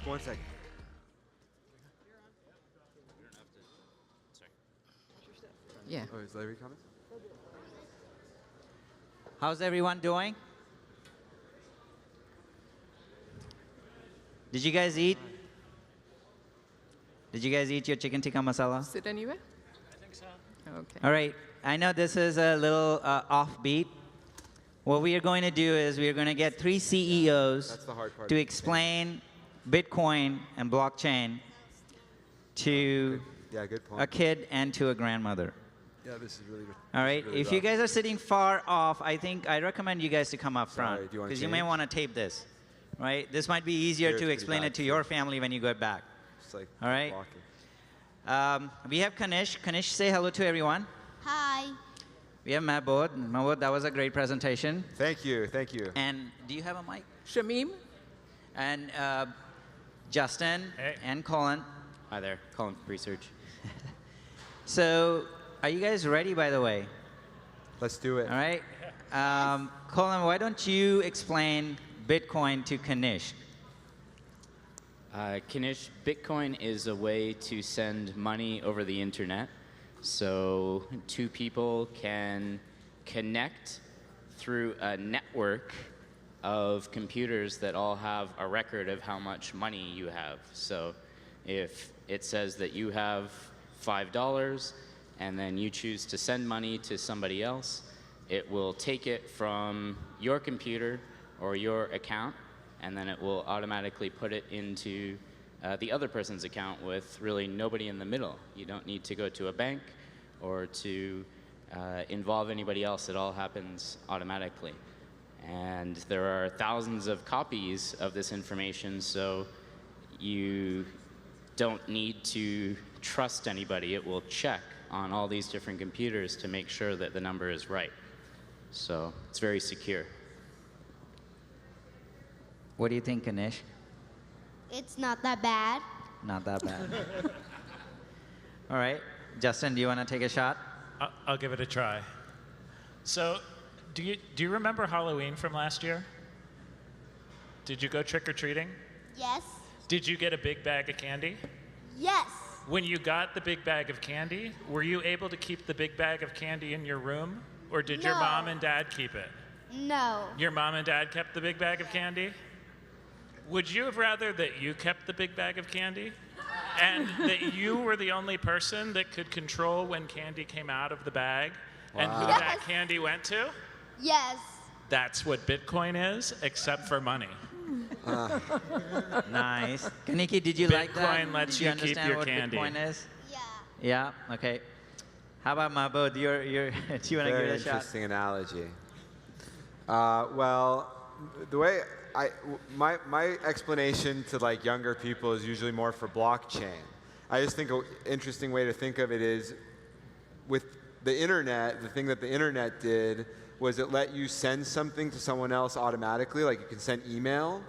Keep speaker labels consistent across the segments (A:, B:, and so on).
A: 1 second.
B: Yeah.
A: Oh, is Larry coming?
B: How's everyone doing? Did you guys eat? Did you guys eat your chicken tikka masala?
C: Sit anywhere?
D: I think so.
C: Okay.
B: All right. I know this is a little offbeat. What we are going to do is we are going to get 3 CEOs
A: That's the hard part.
B: to explain Bitcoin and blockchain to
A: Yeah, good point.
B: a kid and to a grandmother.
A: Yeah, this is really good.
B: All right.
A: Really
B: If you
A: rough.
B: guys are sitting far off, I recommend you guys to come up front
A: Sorry, do you wanna
B: because you may
A: change?
B: want to tape this. Right? This might be easier
A: Here, it's
B: to
A: pretty
B: explain
A: bad,
B: it to
A: too.
B: your family when you get back.
A: It's like
B: All right.
A: blocking.
B: We have Kanishk. Kanishk, say hello to everyone.
E: Hi.
B: We have Mahbod. Mahbod, that was a great presentation.
A: Thank you, thank you.
B: And do you have a mic?
C: Shamim?
B: And Justin
D: Hey.
B: and Colin.
F: Hi there, Colin from Research.
B: So, are you guys ready, by the way?
A: Let's do it.
B: All right. Colin, why don't you explain Bitcoin to Kanishk?
F: Kanishk, Bitcoin is a way to send money over the internet. So 2 people can connect through a network of computers that all have a record of how much money you have. So if it says that you have $5 and then you choose to send money to somebody else, it will take it from your computer or your account, and then it will automatically put it into the other person's account with really nobody in the middle. You don't need to go to a bank or to involve anybody else. It all happens automatically. And there are thousands of copies of this information, so you don't need to trust anybody. It will check on all these different computers to make sure that the number is right. So it's very secure.
B: What do you think, Kanishk?
E: It's not that bad.
B: Not that bad. All right. Justin, do you want to take a shot?
D: I'll give it a try. So, do you remember Halloween from last year? Did you go trick-or-treating?
E: Yes.
D: Did you get a big bag of candy?
E: Yes.
D: When you got the big bag of candy, were you able to keep the big bag of candy in your room? Or did your
E: No.
D: mom and dad keep it?
E: No.
D: Your mom and dad kept the big bag of candy? Would you have rather that you kept the big bag of candy? And that you were the only person that could control when candy came out of the bag and who
A: Wow.
D: that
E: Yes.
D: candy went to?
E: Yes.
D: That's what Bitcoin is, except for money.
B: Nice. Kaniki, did you like that?
D: Bitcoin lets
B: Did you
D: you keep
B: understand
D: your
B: what
D: candy.
B: Bitcoin is?
E: Yeah.
B: Yeah. Okay. How about Mahbod? Do you want to give
A: Very
B: it a shot?
A: interesting analogy. Well, the way my explanation to like younger people is usually more for blockchain. I just think an interesting way to think of it is with the internet, the thing that the internet did was it let you send something to someone else automatically, like you can send email,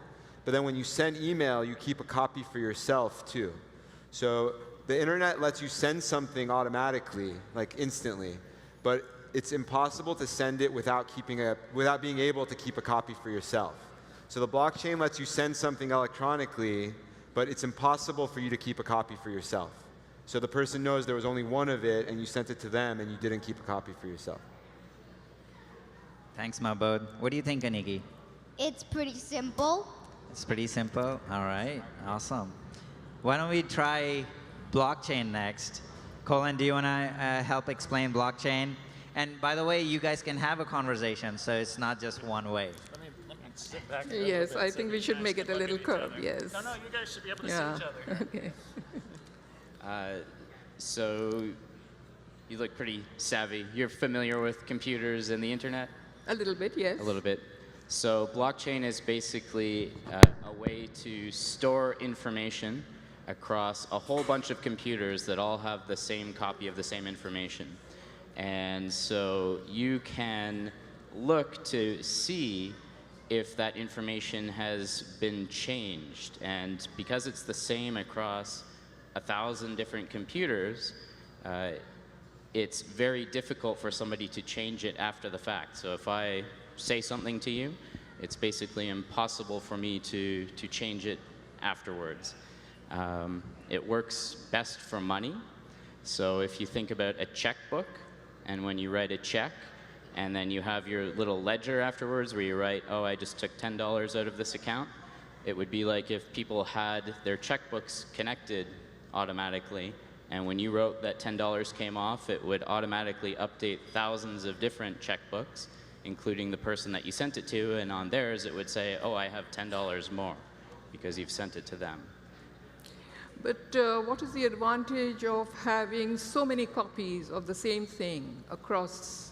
A: but then when you send email, you keep a copy for yourself too. So the internet lets you send something automatically, like instantly, but it's impossible to send it without being able to keep a copy for yourself. So the blockchain lets you send something electronically, but it's impossible for you to keep a copy for yourself. So the person knows there was only one of it, and you sent it to them, and you didn't keep a copy for yourself.
B: Thanks, Mahbod. What do you think, Kaniki?
E: It's pretty simple.
B: It's pretty simple. All right. Awesome. Why don't we try blockchain next? Colin, do you want to help explain blockchain? And by the way, you guys can have a conversation, so it's not just one way.
D: Let me sit back a little
C: Yes,
D: bit
C: I
D: so
C: think we
D: you
C: should
D: guys
C: make
D: can
C: it a
D: look
C: little
D: at each
C: curved,
D: other.
C: yes.
D: No, you guys should be able to
C: Yeah.
D: see each other.
C: Okay.
F: So you look pretty savvy. You're familiar with computers and the internet?
C: A little bit, yes.
F: A little bit. So blockchain is basically a way to store information across a whole bunch of computers that all have the same copy of the same information. And so you can look to see if that information has been changed. And because it's the same across 1,000 different computers, it's very difficult for somebody to change it after the fact. So if I say something to you, it's basically impossible for me to change it afterwards. It works best for money. So if you think about a checkbook, and when you write a check, and then you have your little ledger afterwards where you write, oh, I just took $10 out of this account, it would be like if people had their checkbooks connected automatically, and when you wrote that $10 came off, it would automatically update thousands of different checkbooks, including the person that you sent it to, and on theirs it would say, oh, I have $10 more, because you've sent it to them.
C: But what is the advantage of having so many copies of the same thing across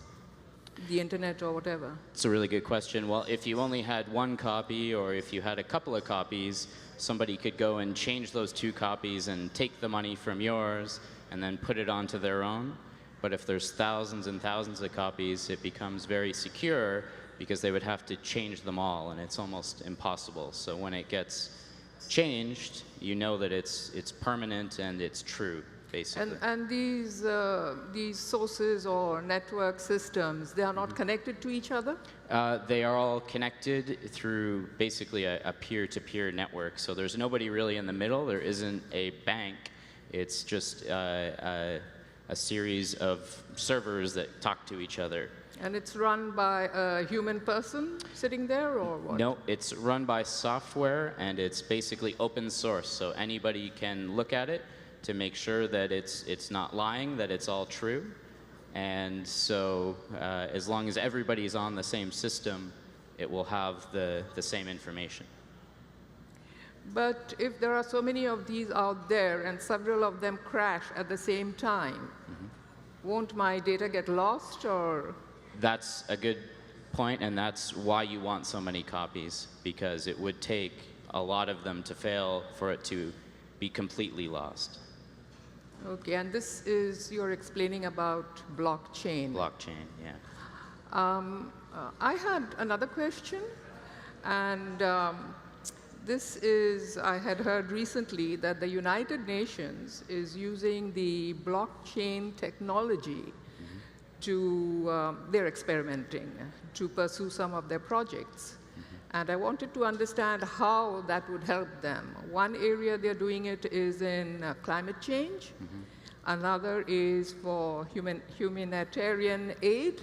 C: the internet or whatever?
F: It's a really good question. Well, if you only had one copy, or if you had a couple of copies, somebody could go and change those 2 copies and take the money from yours and then put it onto their own. But if there's thousands and thousands of copies, it becomes very secure because they would have to change them all, and it's almost impossible. So when it gets changed, you know that it's permanent and it's true, basically.
C: And these sources or network systems, they are not connected to each other?
F: They are all connected through basically a peer-to-peer network. So there's nobody really in the middle. There isn't a bank. It's just a series of servers that talk to each other.
C: And it's run by a human person sitting there, or what?
F: No, it's run by software, and it's basically open source. So anybody can look at it to make sure that it's not lying, that it's all true. And so as long as everybody's on the same system, it will have the same information.
C: But if there are so many of these out there and several of them crash at the same time, won't my data get lost, or?
F: That's a good point, and that's why you want so many copies, because it would take a lot of them to fail for it to be completely lost.
C: Okay, and this is, you're explaining about blockchain.
F: Blockchain, yeah.
C: I had another question, and this is, I had heard recently that the United Nations is using the blockchain technology to, they're experimenting to pursue some of their projects. And I wanted to understand how that would help them. One area they're doing it is in climate change. Another is for humanitarian aid.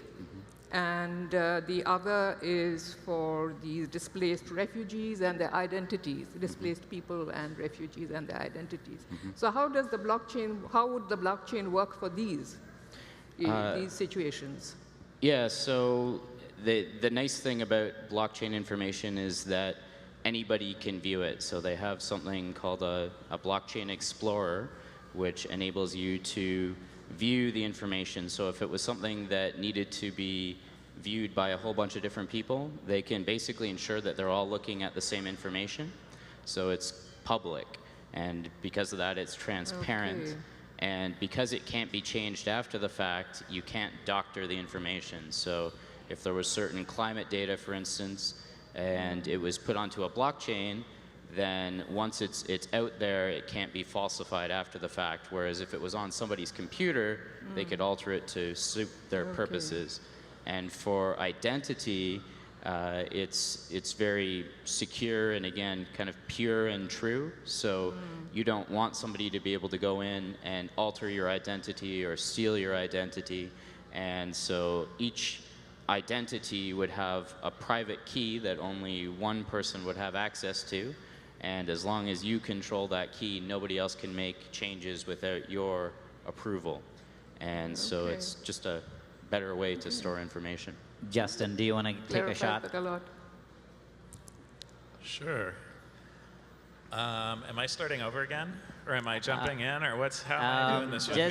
C: And the other is for these displaced refugees and their identities, displaced people and refugees and their identities. So how does the blockchain, how would the blockchain work for these situations?
F: Yeah, so the nice thing about blockchain information is that anybody can view it. So they have something called a blockchain explorer, which enables you to view the information. So if it was something that needed to be viewed by a whole bunch of different people, they can basically ensure that they're all looking at the same information. So it's public, and because of that, it's transparent.
C: Okay.
F: And because it can't be changed after the fact, you can't doctor the information. So if there was certain climate data, for instance, and it was put onto a blockchain, then once it's out there, it can't be falsified after the fact. Whereas if it was on somebody's computer, they could alter it to suit their purposes. And for identity, it's very secure and, again, kind of pure and true. So you don't want somebody to be able to go in and alter your identity or steal your identity. And so each identity would have a private key that only one person would have access to. And as long as you control that key, nobody else can make changes without your approval. And so it's just a better way to store information.
B: Justin, do you want to take a shot?
C: That a lot.
D: Sure. Am I starting over again, or am I jumping in, or how am I doing this one here?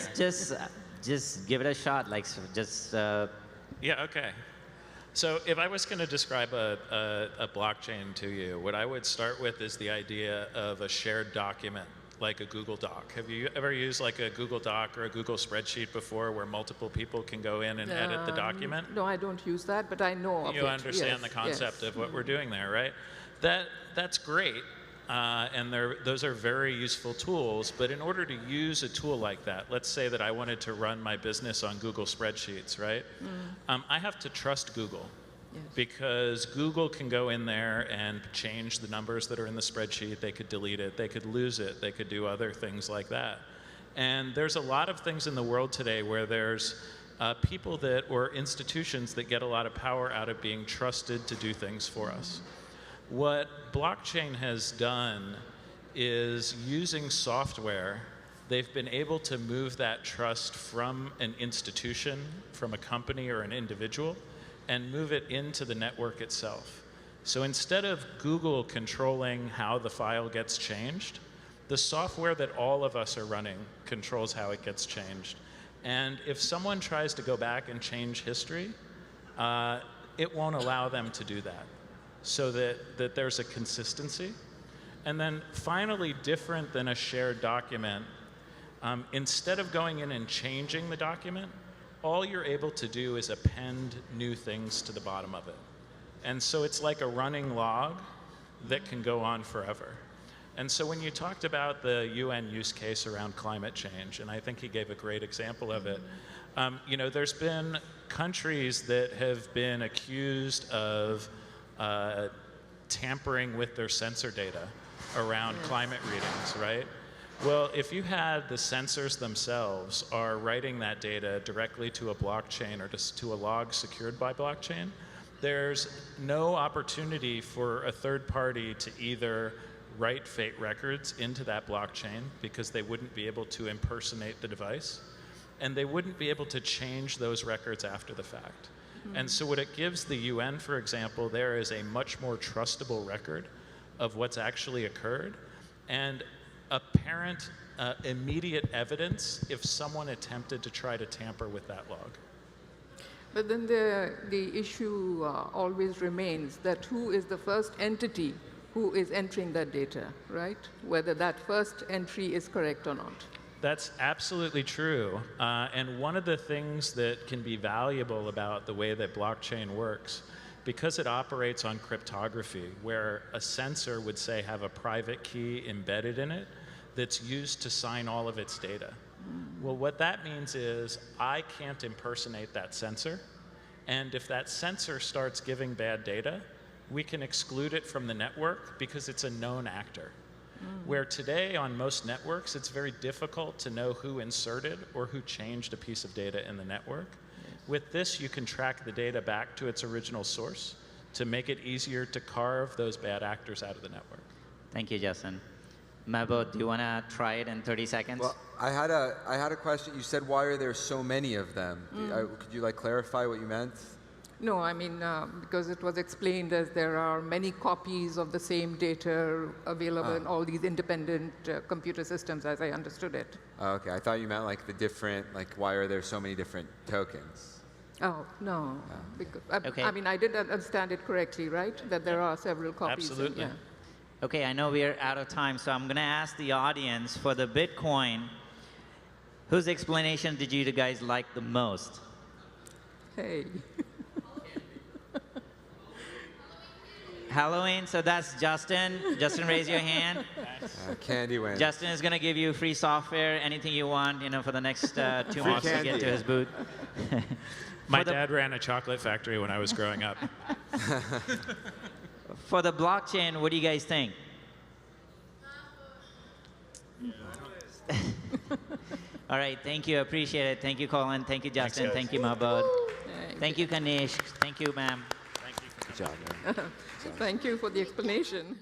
B: Just give it a shot. Like,
D: Yeah. Okay. So if I was going to describe a blockchain to you, what I would start with is the idea of a shared document, like a Google Doc. Have you ever used like a Google Doc or a Google spreadsheet before, where multiple people can go in and edit the document?
C: No, I don't use that, but I know of it.
D: You understand the concept of what we're doing there, right? That's great, and those are very useful tools. But in order to use a tool like that, let's say that I wanted to run my business on Google Spreadsheets, right? I have to trust Google. because Google can go in there and change the numbers that are in the spreadsheet. They could delete it. They could lose it. They could do other things like that. And there's a lot of things in the world today where there's people that, or institutions that get a lot of power out of being trusted to do things for us. What blockchain has done is, using software, they've been able to move that trust from an institution, from a company or an individual, and move it into the network itself. So instead of Google controlling how the file gets changed, the software that all of us are running controls how it gets changed. And if someone tries to go back and change history, it won't allow them to do that, so that there's a consistency. And then finally, different than a shared document, instead of going in and changing the document, all you're able to do is append new things to the bottom of it. And so it's like a running log that can go on forever. And so when you talked about the UN use case around climate change, and I think he gave a great example of it, you know, there's been countries that have been accused of tampering with their sensor data around climate readings, right? Well, if you had the sensors themselves are writing that data directly to a blockchain or to a log secured by blockchain, there's no opportunity for a third party to either write fake records into that blockchain, because they wouldn't be able to impersonate the device, and they wouldn't be able to change those records after the fact. And so what it gives the UN, for example, there is a much more trustable record of what's actually occurred, and apparent immediate evidence if someone attempted to try to tamper with that log.
C: But then the issue always remains that who is the first entity who is entering that data, right? Whether that first entry is correct or not.
D: That's absolutely true. And one of the things that can be valuable about the way that blockchain works, because it operates on cryptography, where a sensor would, say, have a private key embedded in it that's used to sign all of its data. Well, what that means is I can't impersonate that sensor. And if that sensor starts giving bad data, we can exclude it from the network because it's a known actor. Where today on most networks, it's very difficult to know who inserted or who changed a piece of data in the network. With this, you can track the data back to its original source to make it easier to carve those bad actors out of the network.
B: Thank you, Justin. Mahbod, do you want to try it in 30 seconds?
A: Well, I had a question. You said, why are there so many of them? Could you clarify what you meant?
C: No, I mean, because it was explained as there are many copies of the same data available in all these independent computer systems, as I understood it.
A: Oh, okay, I thought you meant the different, why are there so many different tokens?
C: Oh, no. Because,
B: Okay.
C: I mean, I did understand it correctly, right? That there are several copies.
D: Absolutely.
C: Yeah.
B: Okay, I know we're out of time, so I'm going to ask the audience for the Bitcoin, whose explanation did you guys like the most?
C: Hey.
B: Halloween, so that's Justin. Justin, raise your hand.
A: Candy wins.
B: Justin is going to give you free software, anything you want, for the next 2 months to get to his booth.
D: My dad ran a chocolate factory when I was growing up.
B: For the blockchain, what do you guys think? All right, thank you. Appreciate it. Thank you, Colin. Thank you, Justin.
D: guys.
B: Thank you, Mahbod. Thank you, Kanishk. Thank you, ma'am.
A: Good job, man.
C: Thank you for the explanation.